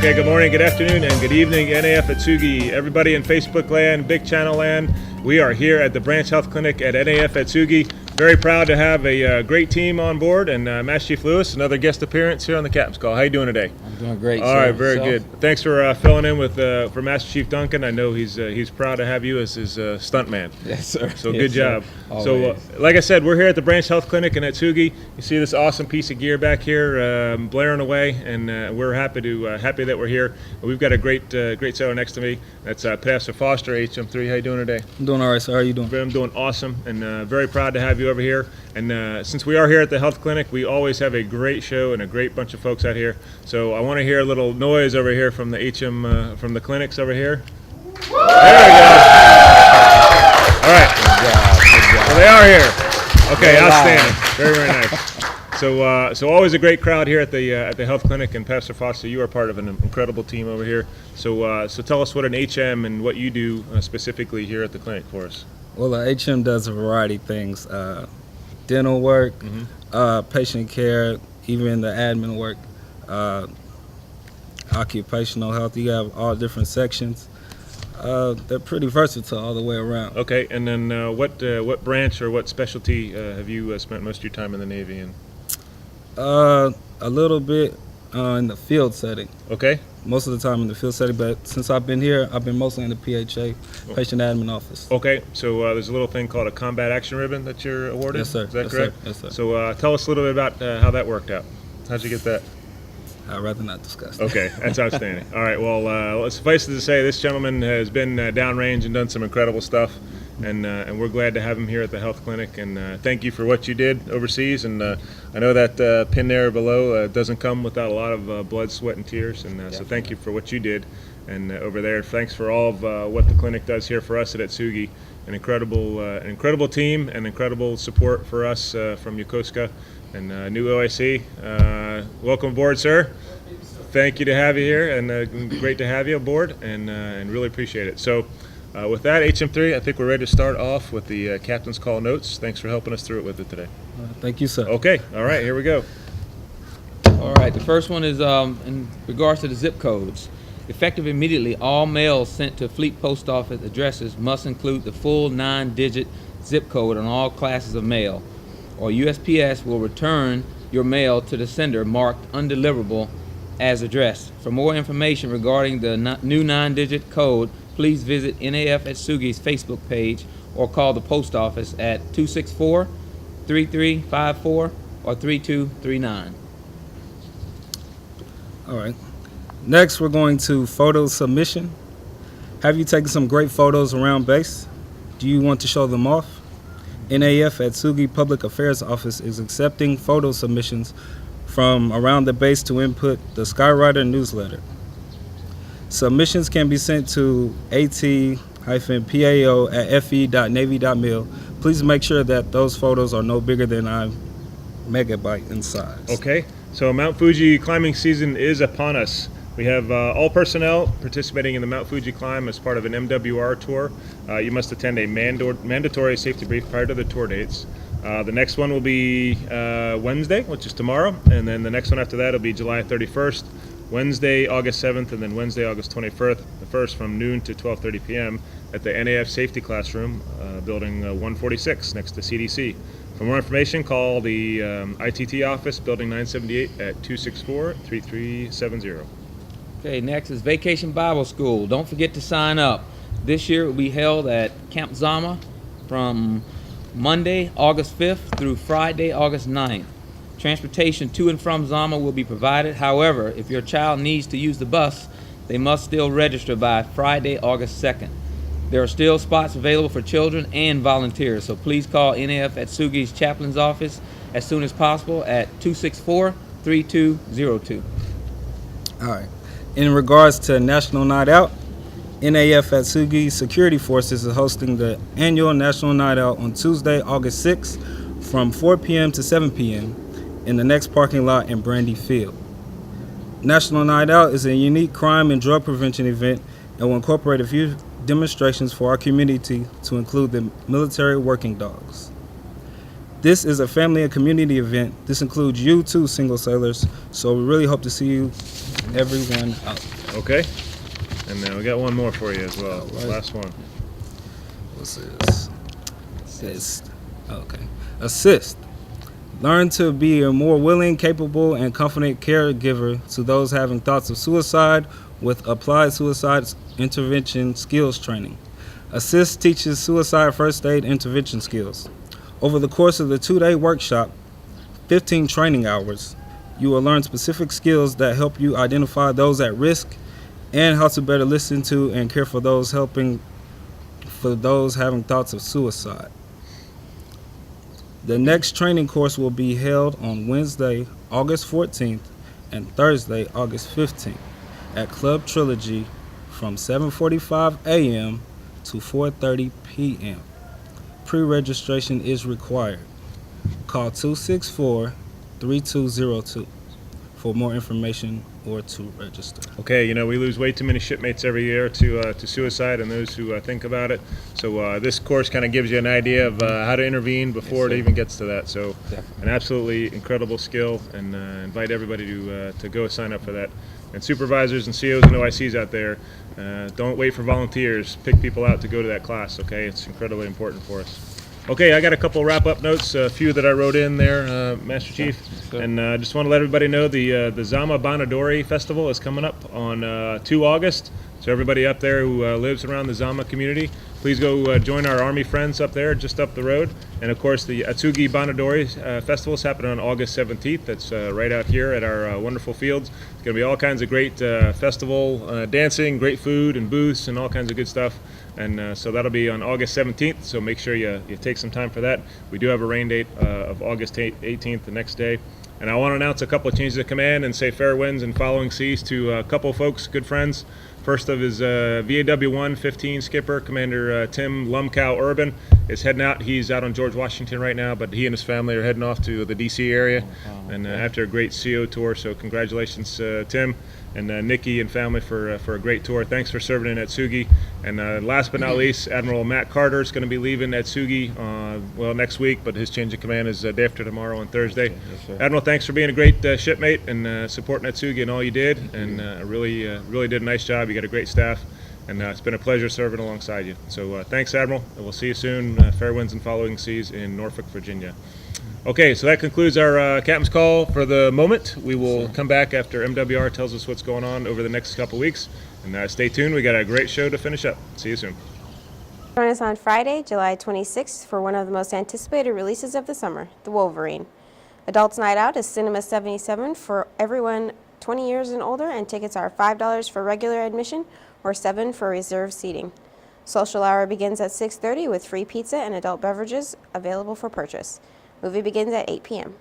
Okay, good morning, good afternoon, and good evening, NAF Atsugi. Everybody in Facebook land, big channel land, we are here at the Branch Health Clinic at NAF Atsugi. Very proud to have a great team on board, and Master Chief Lewis, another guest appearance here on the Captain's Call. How you doing today? I'm doing great. All right, very good. Thanks for filling in with for Master Chief Duncan. I know he's proud to have you as his stunt man. Yes, sir. So yes, good job. Sir. So like I said, we're here at the Branch Health Clinic in Atsugi. You see this awesome piece of gear back here blaring away, and we're happy that we're here. We've got a great sailor next to me. That's Pastor Foster, HM3. How you doing today? I'm doing all right, sir. How are you doing? I'm doing awesome, and very proud to have you over here. And since we are here at the health clinic, we always have a great show and a great bunch of folks out here. So I want to hear a little noise over here from the from the clinics over here. There we go. All right. Good job. So they are here. Okay, outstanding. Very, very nice. So always a great crowd here at the health clinic, and Pastor Foster, you are part of an incredible team over here. So tell us what an HM and what you do specifically here at the clinic for us. Well, HM does a variety of things. Dental work, patient care, even the admin work, occupational health. You have all different sections. They're pretty versatile all the way around. Okay, and then what branch or what specialty have you spent most of your time in the Navy in? A little bit in the field setting. Okay. Most of the time in the field setting, but since I've been here, I've been mostly in the PHA, patient admin office. Okay, so there's a little thing called a combat action ribbon that you're awarded? Yes, sir. Is that correct? Sir. Yes, sir. So tell us a little bit about how that worked out. How'd you get that? I'd rather not discuss that. Okay, that's outstanding. All right, well, suffice it to say, this gentleman has been downrange and done some incredible stuff, and we're glad to have him here at the health clinic. And thank you for what you did overseas. And I know that pin there below doesn't come without a lot of blood, sweat, and tears. And so thank you for what you did. And over there, thanks for all of what the clinic does here for us at Atsugi. An incredible team and incredible support for us from Yokosuka and new OIC. Welcome aboard, sir. Thank you to have you here, and great to have you aboard, and really appreciate it. So with that, HM3, I think we're ready to start off with the Captain's Call notes. Thanks for helping us through it with it today. Thank you, sir. Okay, all right, here we go. All right, the first one is in regards to the zip codes. Effective immediately, all mail sent to Fleet Post Office addresses must include the full 9-digit zip code on all classes of mail, or USPS will return your mail to the sender marked undeliverable as addressed. For more information regarding the new 9-digit code, please visit NAF Atsugi's Facebook page or call the post office at 264-3354 or 3239. All right. Next, we're going to photo submission. Have you taken some great photos around base? Do you want to show them off? NAF Atsugi Public Affairs Office is accepting photo submissions from around the base to input the Skyrider newsletter. Submissions can be sent to at-pao@fe.navy.mil. Please make sure that those photos are no bigger than 9 megabyte in size. Okay, so Mount Fuji climbing season is upon us. We have all personnel participating in the Mount Fuji climb as part of an MWR tour. You must attend a mandatory safety brief prior to the tour dates. The next one will be Wednesday, which is tomorrow, and then the next one after that will be July 31st, Wednesday, August 7th, and then Wednesday, August 21st from noon to 12:30 p.m. at the NAF Safety Classroom, building 146 next to CDC. For more information, call the ITT office, building 978 at 264-3370. Okay, next is Vacation Bible School. Don't forget to sign up. This year it will be held at Camp Zama from Monday, August 5th through Friday, August 9th. Transportation to and from Zama will be provided. However, if your child needs to use the bus, they must still register by Friday, August 2nd. There are still spots available for children and volunteers, so please call NAF Atsugi's chaplain's office as soon as possible at 264-3202. All right. In regards to National Night Out, NAF Atsugi Security Forces is hosting the annual National Night Out on Tuesday, August 6th from 4 p.m. to 7 p.m. in the next parking lot in Brandy Field. National Night Out is a unique crime and drug prevention event and will incorporate a few demonstrations for our community to include the military working dogs. This is a family and community event. This includes you too, single sailors, so we really hope to see you everyone out. Okay. And then we got one more for you as well. All right. Last one. What's this? Assist. Okay. Assist. Learn to be a more willing, capable, and confident caregiver to those having thoughts of suicide with applied suicide intervention skills training. Assist teaches suicide first aid intervention skills. Over the course of the 2-day workshop, 15 training hours, you will learn specific skills that help you identify those at risk and how to better listen to and care for those having thoughts of suicide. The next training course will be held on Wednesday, August 14th and Thursday, August 15th at Club Trilogy from 7:45 a.m. to 4:30 p.m. Pre-registration is required. Call 264-3202 for more information or to register. Okay, you know, we lose way too many shipmates every year to suicide and those who think about it. So this course kind of gives you an idea of how to intervene before it even gets to that. So Definitely. an absolutely incredible skill, and invite everybody to go sign up for that. And supervisors and COs and OICs out there, don't wait for volunteers. Pick people out to go to that class, okay? It's incredibly important for us. Okay, I got a couple wrap-up notes, a few that I wrote in there, Master Chief. Sure. And just want to let everybody know the Zama Bonadori Festival is coming up on 2 August. So everybody up there who lives around the Zama community, please go join our Army friends up there, just up the road. And of course, the Atsugi Bonadori Festival is happening on August 17th. That's right out here at our wonderful fields. It's going to be all kinds of great festival dancing, great food and booths and all kinds of good stuff. And so that'll be on August 17th, so make sure you take some time for that. We do have a rain date of August 18th, the next day. And I want to announce a couple of changes of command and say fair winds and following seas to a couple of folks, good friends. First of is VAW 115 skipper, Commander Tim Lumcow Urban is heading out. He's out on George Washington right now, but he and his family are heading off to the DC area and after a great CO tour. So congratulations, Tim and Nikki and family for a great tour. Thanks for serving in Atsugi. And last but not least, Admiral Matt Carter is going to be leaving Atsugi next week, but his change of command is day after tomorrow on Thursday. Yes, sir. Admiral, thanks for being a great shipmate and supporting Atsugi and all you did, and really did a nice job. You got a great staff, and it's been a pleasure serving alongside you. So thanks, Admiral, and we'll see you soon. Fair winds and following seas in Norfolk, Virginia. Okay, so that concludes our captain's call for the moment. We will come back after MWR tells us what's going on over the next couple weeks. And stay tuned. We got a great show to finish up. See you soon. Join us on Friday, July 26th for one of the most anticipated releases of the summer, The Wolverine. Adults Night Out is Cinema 77 for everyone 20 years and older, and tickets are $5 for regular admission or $7 for reserved seating. Social hour begins at 6:30 with free pizza and adult beverages available for purchase. Movie begins at 8 p.m.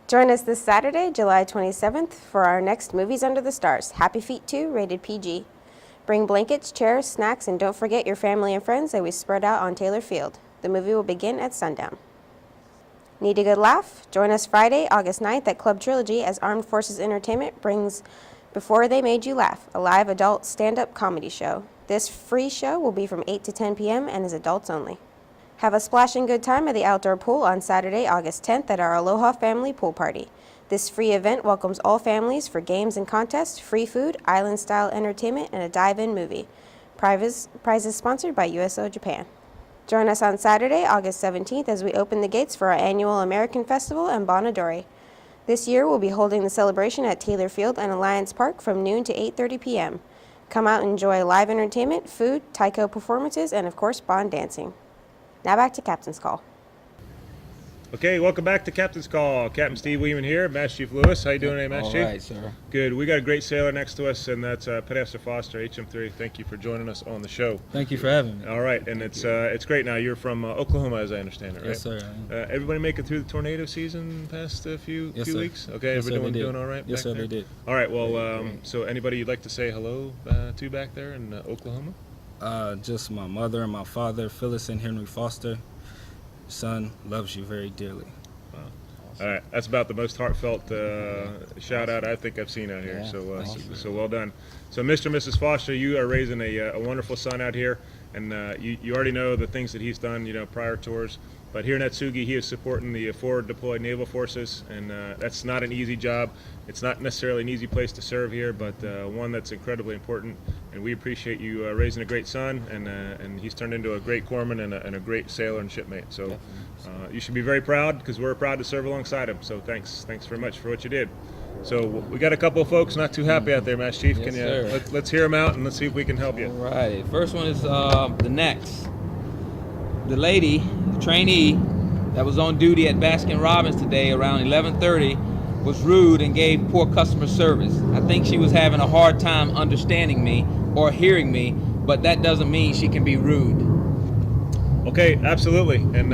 Join us this Saturday, July 27th, for our next Movies Under the Stars, Happy Feet 2, rated PG. Bring blankets, chairs, snacks, and don't forget your family and friends as we spread out on Taylor Field. The movie will begin at sundown. Need a good laugh? Join us Friday, August 9th at Club Trilogy as Armed Forces Entertainment brings Before They Made You Laugh, a live adult stand-up comedy show. This free show will be from 8 to 10 p.m. and is adults only. Have a splashing good time at the outdoor pool on Saturday, August 10th at our Aloha Family Pool Party. This free event welcomes all families for games and contests, free food, island-style entertainment, and a dive-in movie. Prizes sponsored by USO Japan. Join us on Saturday, August 17th as we open the gates for our annual American Festival in Bonadori. This year we'll be holding the celebration at Taylor Field and Alliance Park from noon to 8:30 p.m. Come out and enjoy live entertainment, food, taiko performances, and of course bond dancing. Now back to Captain's Call. Okay, welcome back to Captain's Call. Captain Steve Weeman here, Master Chief Lewis. How you doing today, Master All Chief? right, sir. Good. We got a great sailor next to us, and that's Petmaster Foster, HM3. Thank you for joining us on the show. Thank you for having me. All right, and it's great now. You're from Oklahoma, as I understand it, right? Yes, sir. Everybody make it through the tornado season past a few Yes, sir. weeks? Okay, Yes, sir, everyone they did. doing all right? Yes, back sir, there? they did. All right, well, so anybody you'd like to say hello to back there in Oklahoma? Just my mother and my father, Phyllis and Henry Foster. Son loves you very dearly. All right, that's about the most heartfelt shout out I think I've seen out here. Yeah, So well done. So Mr. and Mrs. Foster, you are raising a wonderful son out here, and you already know the things that he's done, prior tours. But here in Atsugi, he is supporting the forward deployed naval forces, and that's not an easy job. It's not necessarily an easy place to serve here, but one that's incredibly important. And we appreciate you raising a great son, and he's turned into a great corpsman and a great sailor and shipmate. So you should be very proud, because we're proud to serve alongside him. So thanks very much for what you did. So we got a couple of folks not too happy out there, Master Chief. Yes, Can you sir. let's hear them out and let's see if we can help you. All right. First one is the next. The lady, the trainee that was on duty at Baskin Robbins today around 11:30 was rude and gave poor customer service. I think she was having a hard time understanding me or hearing me, but that doesn't mean she can be rude. Okay, absolutely, and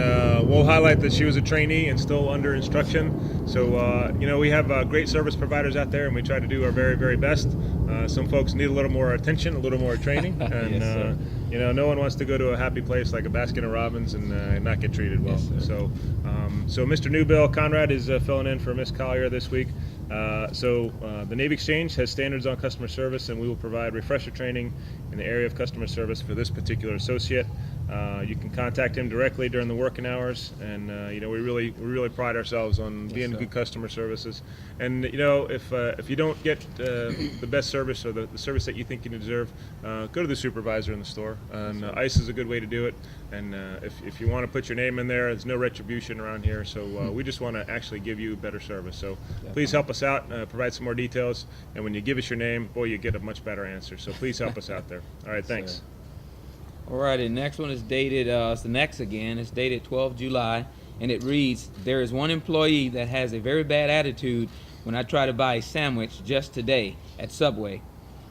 we'll highlight that she was a trainee and still under instruction. So we have great service providers out there, and we try to do our very, very best. Some folks need a little more attention, a little more training, and Yes, no one wants to go to a happy place like a Baskin Robbins and not get treated well. Yes, sir. So Mr. Newbill Conrad is filling in for Miss Collier this week. The Navy Exchange has standards on customer service, and we will provide refresher training in the area of customer service for this particular associate. You can contact him directly during the working hours, and we really pride ourselves on being sir. good customer services. And if you don't get the best service or the service that you think you deserve, go to the supervisor in the store. And ICE is a good way to do it. And if you want to put your name in there, there's no retribution around here. So we just want to actually give you better service. So please help us out, provide some more details, and when you give us your name, boy, you get a much better answer. So please help us out there. All right, thanks. sir. All right, the next one is dated, it's the next again, it's dated 12 July, and it reads, there is one employee that has a very bad attitude when I try to buy a sandwich just today at Subway.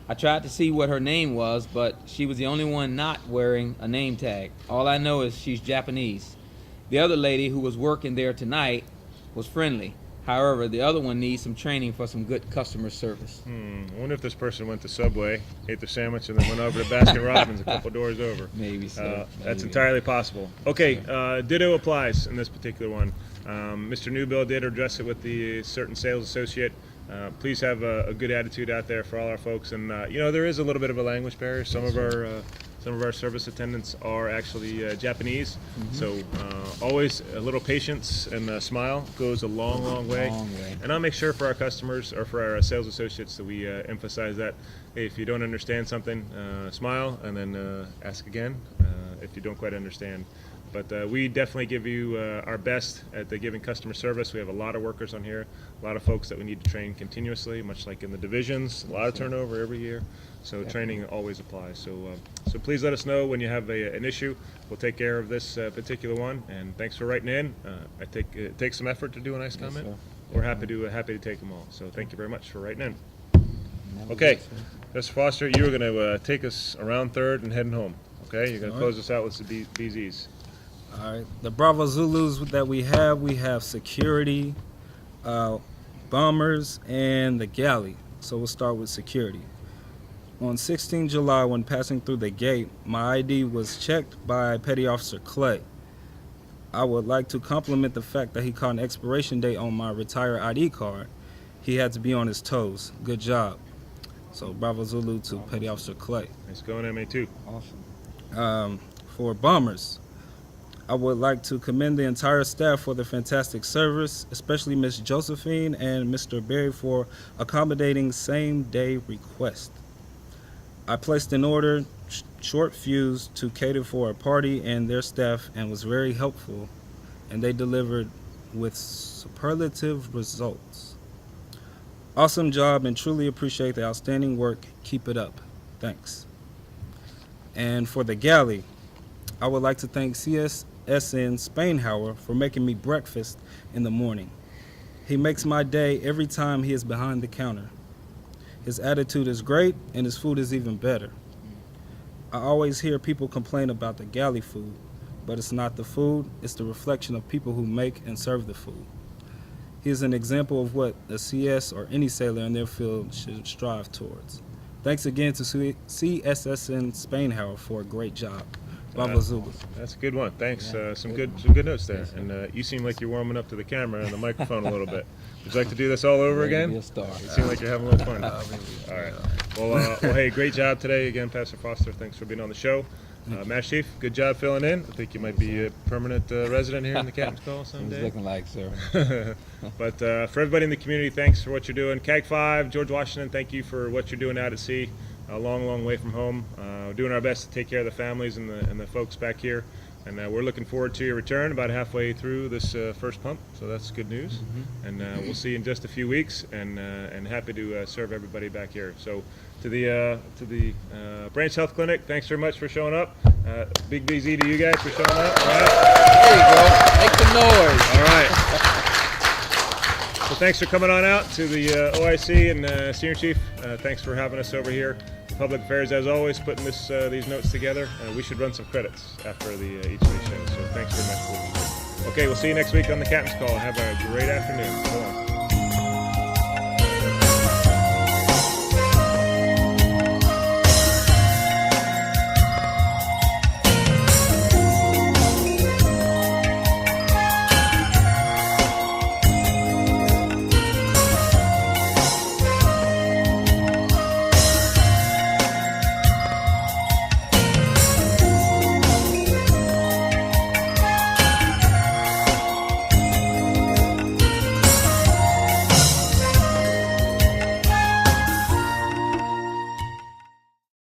I tried to see what her name was, but she was the only one not wearing a name tag. All I know is she's Japanese. The other lady who was working there tonight was friendly. However, the other one needs some training for some good customer service. I wonder if this person went to Subway, ate their sandwich, and then went over to Baskin Robbins a couple doors over. Maybe so. That's maybe. entirely possible. Okay, ditto applies in this particular one. Mr. Newbill did address it with the certain sales associate. Please have a good attitude out there for all our folks. And there is a little bit of a language barrier. Some of our service attendants are actually Japanese. So always a little patience and a smile goes a long, long way. And I'll make sure for our customers or for our sales associates that we emphasize that. Hey, if you don't understand something, smile and then ask again if you don't quite understand. But we definitely give you our best at the giving customer service. We have a lot of workers on here, a lot of folks that we need to train continuously, much like in the divisions, a lot of turnover every year. So training always applies. So please let us know when you have an issue. We'll take care of this particular one. And thanks for writing in. It takes some effort to do a nice comment. sir. We're happy to take them all. So thank you very much for writing in. Okay, Mr. Foster, you are going to take us around third and heading home. Okay, you're going to close us out with the BZs. All right, the Bravo Zulus that we have security, bombers, and the galley. So we'll start with security. On 16 July, when passing through the gate, my ID was checked by Petty Officer Clay. I would like to compliment the fact that he caught an expiration date on my retired ID card. He had to be on his toes. Good job. So Bravo Zulu to Petty Officer Clay. Nice going, MA2. Awesome. For bombers, I would like to commend the entire staff for their fantastic service, especially Miss Josephine and Mr. Berry for accommodating same-day requests. I placed an order short fuse to cater for a party and their staff and was very helpful, and they delivered with superlative results. Awesome job and truly appreciate the outstanding work. Keep it up. Thanks. And for the galley, I would like to thank CSSN Spainhauer for making me breakfast in the morning. He makes my day every time he is behind the counter. His attitude is great and his food is even better. I always hear people complain about the galley food, but it's not the food, it's the reflection of people who make and serve the food. He is an example of what a CS or any sailor in their field should strive towards. Thanks again to CSSN Spainhauer for a great job. Bravo Zulu. That's a good one. Thanks. Yeah, Some good good notes there. And you seem like you're warming up to the camera and the microphone a little bit. Would you like to do this all over Ready to again? be a star. You seem like you're having a little fun. All right. Well, hey, great job today again, Pastor Foster. Thanks for being on the show. Master Chief, good job filling in. I think you might be a permanent resident here in the Captain's Call It's someday. looking like, sir. But for everybody in the community, thanks for what you're doing. CAG 5, George Washington, thank you for what you're doing out at sea. A long, long way from home. We're doing our best to take care of the families and the folks back here. And we're looking forward to your return about halfway through this first pump, so that's good news. And we'll see you in just a few weeks, and happy to serve everybody back here. So to the Branch Health Clinic, thanks very much for showing up. Big BZ to you guys for showing up. All right. There you go. Make the noise. All right. So thanks for coming on out to the OIC and Senior Chief. Thanks for having us over here. Public Affairs, as always, putting these notes together. We should run some credits after each of these shows. So thanks very much for listening. Okay, we'll see you next week on the Captain's Call. Have a great afternoon.